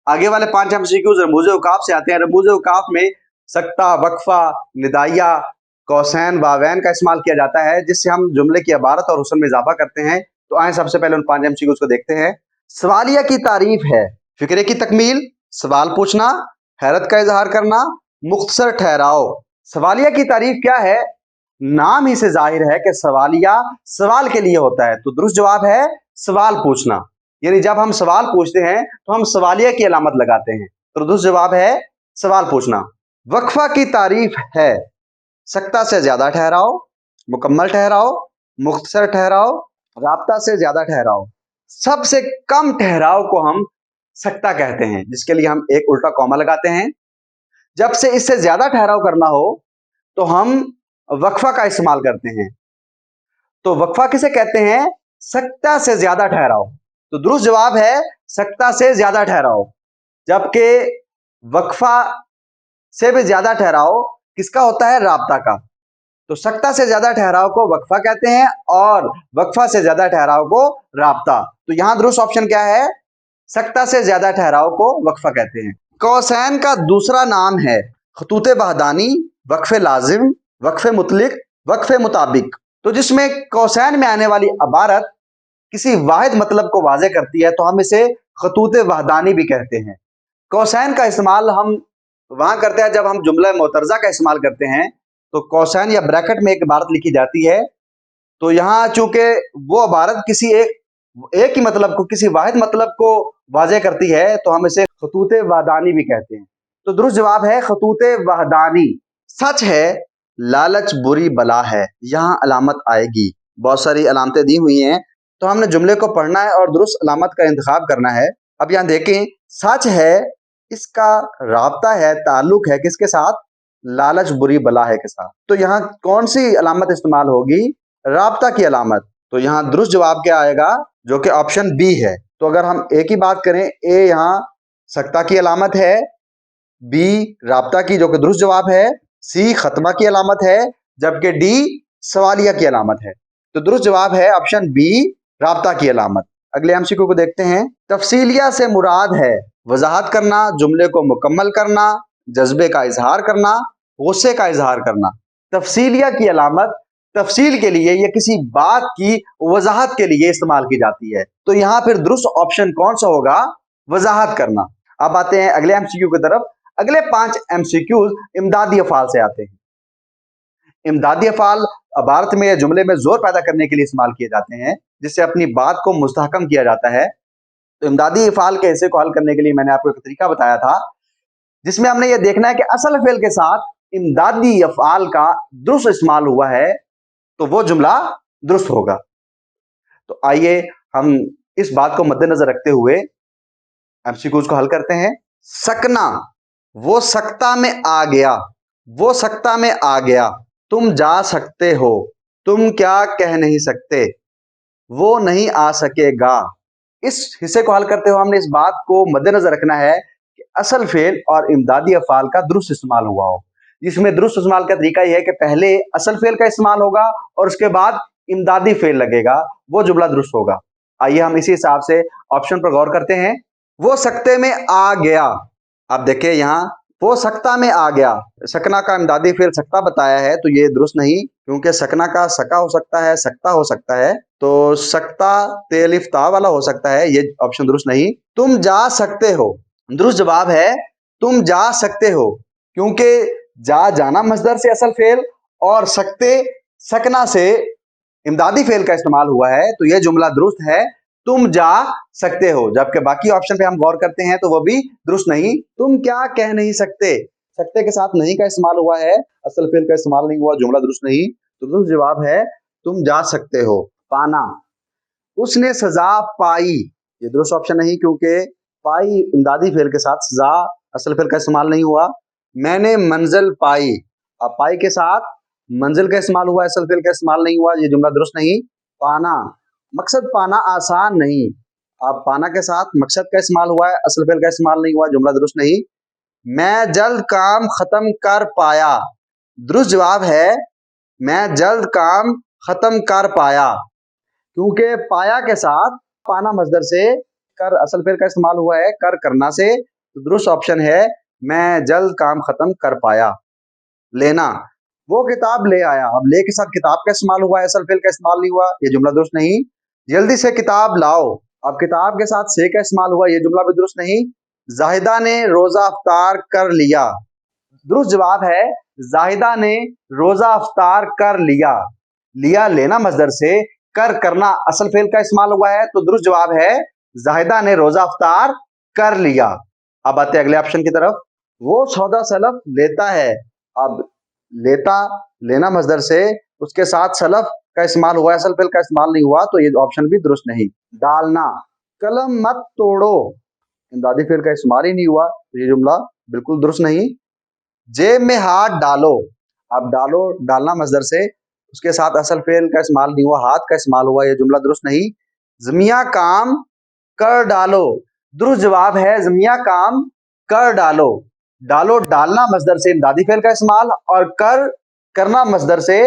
आगे वाले 5 एमसीक्यूज रमूज औकाफ से आते हैं। रमूज औकाफ में सक्ता, वक्फा, निदाइया, कौसैन, वावैन का इस्तेमाल किया जाता है जिससे हम जुमले की इबारत और हुस्न में इजाफा करते हैं। तो आए सबसे पहले उन 5 एमसीक्यूज को देखते हैं। सवालिया की तारीफ है, फिक्रे की तकमील, सवाल पूछना, हैरत का इजहार करना, मुख्तसर ठहराओ। सवालिया की तारीफ क्या है? नाम ही से जाहिर है कि सवालिया सवाल के लिए होता है, तो दुरुस्त जवाब है सवाल पूछना। यानी जब हम सवाल पूछते हैं तो हम सवालिया की अलामत लगाते हैं, तो दुरुस्त जवाब है सवाल पूछना। वक्फा की तारीफ है, सक्ता से ज्यादा ठहराओ, मुकम्मल ठहराओ, मुख्तसर ठहराओ, राब्ता से ज्यादा ठहराओ। सबसे कम ठहराव को हम सक्ता कहते हैं, जिसके लिए हम एक उल्टा कॉमा लगाते हैं। जब से इससे ज्यादा ठहराव करना हो तो हम वक्फा का इस्तेमाल करते हैं। तो वक्फा किसे कहते हैं? सक्ता से ज्यादा ठहराव। तो दुरुस्त जवाब है सक्ता से ज्यादा ठहराव। जबकि वक्फा से भी ज्यादा ठहराव किसका होता है? राब्ता का। तो सक्ता से ज्यादा ठहराव को वक्फा कहते हैं और वक्फा से ज्यादा ठहराव को राब्ता। तो यहां दुरुस्त ऑप्शन क्या है? सक्ता से ज्यादा ठहराव को वक्फा कहते हैं। कौसैन का दूसरा नाम है खतूत बहदानी, वक्फे लाजिम, वक्फे मुतलिक, वक्फे मुताबिक। तो जिसमें कौसैन में आने वाली इबारत किसी वाहिद मतलब को वाज़े करती है तो हम इसे खतूत वहदानी भी कहते हैं। कौसैन का इस्तेमाल हम वहां करते हैं जब हम जुमला मोतरजा का इस्तेमाल करते हैं, तो कौसैन या ब्रैकेट में एक इबारत लिखी जाती है। तो यहाँ चूंकि वो इबारत किसी एक ही मतलब को, किसी वाहिद मतलब को वाज़े करती है, तो हम इसे खतूत वहदानी भी कहते हैं। तो दुरुस्त जवाब है खतूत वहदानी। सच है लालच बुरी बला है, यहाँ अलामत आएगी। बहुत सारी अलामतें दी हुई हैं, तो हमने जुमले को पढ़ना है और दुरुस्त अलामत का इंतखाब करना है। अब यहाँ देखें, सच है इसका राब्ता है, ताल्लुक है किसके साथ? लालच बुरी बला है के साथ। तो यहाँ कौन सी अलामत इस्तेमाल होगी? राब्ता की अलामत। तो यहाँ दुरुस्त जवाब क्या आएगा? जो कि ऑप्शन बी है। तो अगर हम ए की बात करें, ए यहाँ सक्ता की अलामत है, बी राब्ता की जो कि दुरुस्त जवाब है, सी खत्मा की अलामत है, जबकि डी सवालिया की अलामत है। तो दुरुस्त जवाब है ऑप्शन बी राब्ता की अलामत। अगले एमसीक्यू को देखते हैं। तफसीलिया से मुराद है वजाहत करना, जुमले को मुकम्मल करना, जज्बे का इजहार करना, गुस्से का इजहार करना। तफसीलिया की अलामत तफसील के लिए या किसी बात की वजाहत के लिए इस्तेमाल की जाती है। तो यहां फिर दुरुस्त ऑप्शन कौन सा होगा? वजाहत करना। अब आते हैं अगले एमसीक्यू की तरफ। अगले 5 एमसीक्यूज इमदादी अफाल से आते हैं। इमदादी अफाल इबारत में या जुमले में जोर पैदा करने के लिए इस्तेमाल किए जाते हैं, जिससे अपनी बात को मुस्तहकम किया जाता है। तो इमदादी अफाल के हिस्से को हल करने के लिए मैंने आपको एक तरीका बताया था, जिसमें हमने ये देखना है कि असल फेल के साथ इमदादी अफआल का दुरुस्त इस्तेमाल हुआ है तो वो जुमला दुरुस्त होगा। तो आइए हम इस बात को मद्देनजर रखते हुए एमसीक्यूज को हल करते हैं। सकना, वो सकता में आ गया, वो सकता में आ गया। तुम जा सकते हो, तुम क्या कह नहीं सकते, वो नहीं आ सकेगा। इस हिस्से को हल करते हुए हमने इस बात को मद्देनजर रखना है कि असल फेल और इमदादी अफआल का दुरुस्त इस्तेमाल हुआ हो। जिसमें दुरुस्त इस्तेमाल का तरीका यह है कि पहले असल फेल का इस्तेमाल होगा और उसके बाद इमदादी फेल लगेगा, वो जुमला दुरुस्त होगा। आइए हम इसी हिसाब से ऑप्शन पर गौर करते हैं। वो सकते में आ गया। आप देखिए यहाँ वो सकता में आ गया, सकना का इमदादी फेल सकता बताया है, तो ये दुरुस्त नहीं, क्योंकि सकना का सका हो सकता है, सकता हो सकता है, तो सकता तेलिफ ता वाला हो सकता है, ये ऑप्शन दुरुस्त नहीं। तुम जा सकते हो, दुरुस्त जवाब है तुम जा सकते हो, क्योंकि जा जाना मजदर से असल फेल और सकते सकना से इमदादी फेल का इस्तेमाल हुआ है, तो यह जुमला दुरुस्त है, तुम जा सकते हो। जबकि बाकी ऑप्शन पे हम गौर करते हैं तो वो भी दुरुस्त नहीं। तुम क्या कह नहीं सकते, सकते के साथ नहीं का इस्तेमाल हुआ है, असल फेल का इस्तेमाल नहीं हुआ, जुमला दुरुस्त नहीं। तो दुरुस्त जवाब है तुम जा सकते हो। पाना, उसने सजा पाई, ये दुरुस्त ऑप्शन नहीं, क्योंकि पाई इमदादी फेल के साथ, सजा असल फेल का इस्तेमाल नहीं हुआ। मैंने मंजिल पाई, अब पाई के साथ मंजिल का इस्तेमाल हुआ, असल फेल का इस्तेमाल नहीं हुआ, ये जुमला दुरुस्त नहीं। पाना, मकसद पाना आसान नहीं, अब पाना के साथ मकसद का इस्तेमाल हुआ है, असल फेल का इस्तेमाल नहीं हुआ, जुमला दुरुस्त नहीं। मैं जल्द काम खत्म कर पाया, दुरुस्त जवाब है मैं जल्द काम खत्म कर पाया, क्योंकि पाया के साथ पाना मजदर से कर असल फेल का इस्तेमाल हुआ है, कर करना से तो दुरुस्त ऑप्शन है मैं जल्द काम खत्म कर पाया। लेना, वो किताब ले आया। अब ले के साथ किताब का इस्तेमाल हुआ है, असल फेल का इस्तेमाल नहीं हुआ, ये जुमला दुरुस्त नहीं। जल्दी से किताब लाओ, अब किताब के साथ से का इस्तेमाल हुआ, ये जुमला भी दुरुस्त नहीं। जाहिदा ने रोजा अफ्तार कर लिया, दुरुस्त जवाब है जाहिदा ने रोजा अफ्तार कर लिया। लिया लेना मजदर से, कर करना असल फेल का इस्तेमाल हुआ है, तो दुरुस्त जवाब है जाहिदा ने रोजा अफ्तार कर लिया। अब आते अगले ऑप्शन की तरफ, वो सौदा सलफ लेता है। अब लेता लेना मजदर से, उसके साथ सलफ का इस्तेमाल हुआ है, असल फेल का इस्तेमाल नहीं हुआ, तो ये ऑप्शन भी दुरुस्त नहीं। डालना, कलम मत तोड़ो, इमदादी फेल का इस्तेमाल ही नहीं हुआ, तो ये जुमला बिल्कुल दुरुस्त नहीं। जेब में हाथ डालो, अब डालो डालना मजदर से, उसके साथ असल फेल का इस्तेमाल नहीं हुआ, हाथ का इस्तेमाल हुआ, ये जुमला दुरुस्त नहीं। जमिया काम कर डालो, दुरुस्त जवाब है जमिया काम कर डालो। डालो डालना मजदर से इमदादी फेल का इस्तेमाल, और कर करना मजदर से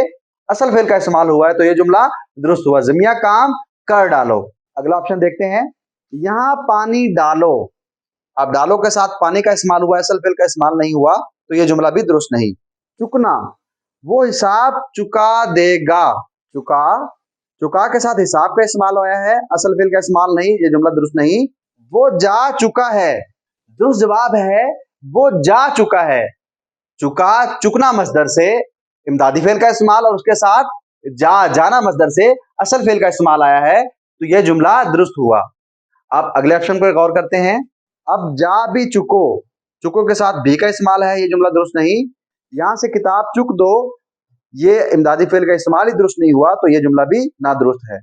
असल फेल का इस्तेमाल हुआ है, तो ये जुमला दुरुस्त हुआ, जमिया काम कर डालो। अगला ऑप्शन देखते हैं, यहां पानी डालो। अब डालो के साथ पानी का इस्तेमाल हुआ है, असल फेल का इस्तेमाल नहीं हुआ, तो ये जुमला भी दुरुस्त नहीं। चुकना, वो हिसाब चुका देगा। चुका चुका के साथ हिसाब का इस्तेमाल हुआ है, असल फेल का इस्तेमाल नहीं, ये जुमला दुरुस्त नहीं। वो जा चुका है, दुरुस्त जवाब है वो जा चुका है। चुका चुकना मजदर से इमदादी फेल का इस्तेमाल, और उसके साथ जाना मजदर से असल फेल का इस्तेमाल आया है, तो यह जुमला दुरुस्त हुआ। अब अगले ऑप्शन को गौर करते हैं, अब जा भी चुको, चुको के साथ भी का इस्तेमाल है, ये जुमला दुरुस्त नहीं। यहां से किताब चुक दो, ये इमदादी फेल का इस्तेमाल ही दुरुस्त नहीं हुआ, तो ये जुमला भी ना दुरुस्त है।